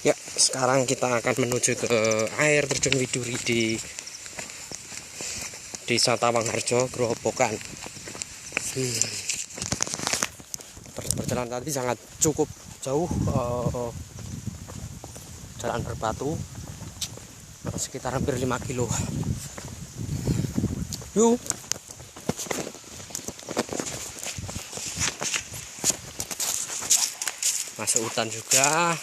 Ya, sekarang kita akan menuju ke air terjun Widuri di Desa Tawangharjo, Grobogan. Perjalanan tadi sangat cukup jauh, jalan berbatu sekitar hampir 5 kilo. Yuk. Masuk hutan juga.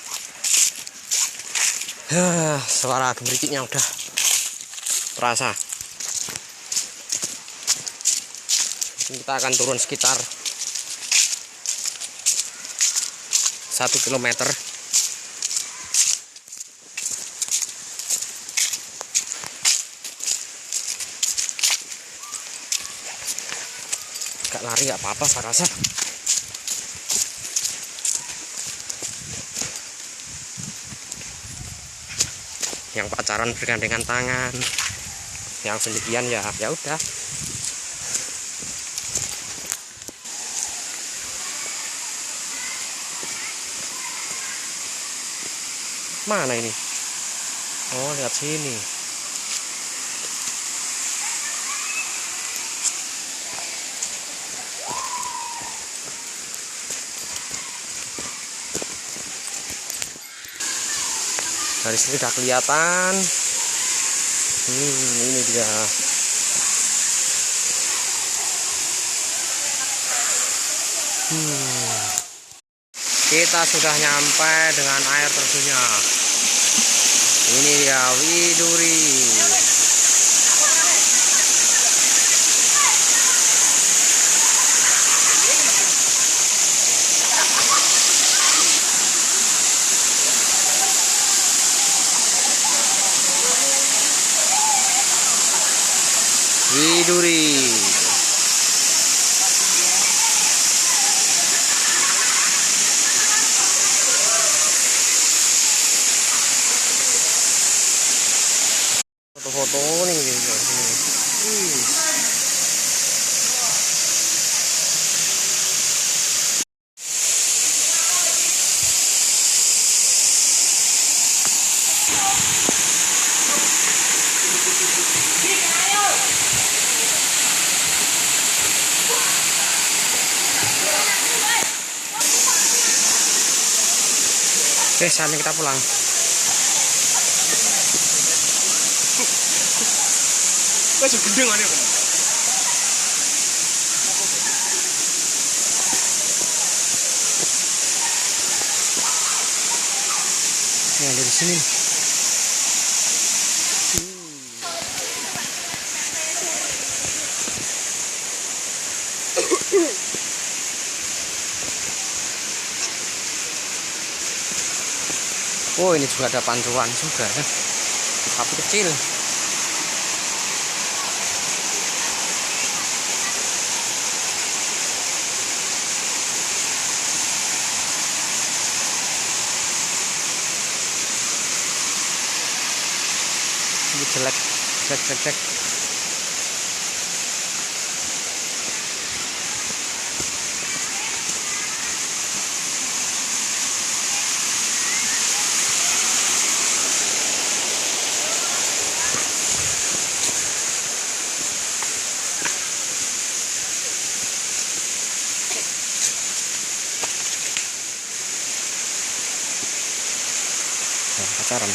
Suara gemericiknya udah terasa. Kita akan turun sekitar 1 kilometer. Gak lari gak apa-apa saya rasa. Yang pacaran bergandengan tangan, yang sendirian ya udah. Mana ini? Oh, lihat sini. Dari sini udah kelihatan. Ini dia. Kita sudah nyampe dengan air terjunnya. Ini dia Widuri. Widuri. Foto-foto nih. Oke, saatnya kita pulang. Masih gendeng aja. Ya, dari sini. Oh, ini juga ada pancuran juga ya, tapi kecil. Ini jelek, cek. Pacaran.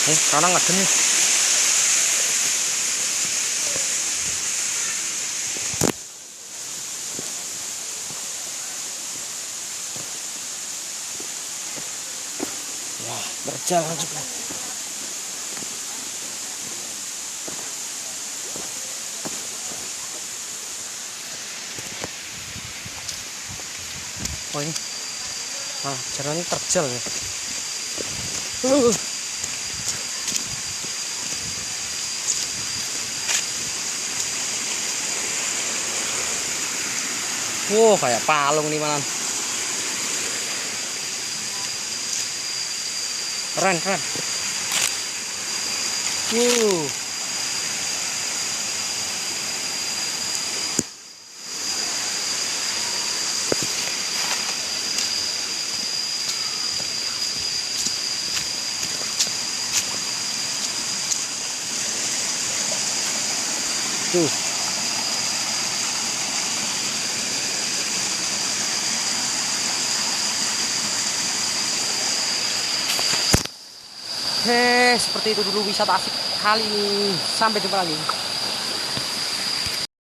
Sekarang nggak nih. Wah, berjalan juga. Oh ini, jalannya terjal ya. Wow, kayak palung nih malam. Keren. Tuh. Seperti itu dulu wisata asik kali ini. Sampai jumpa lagi.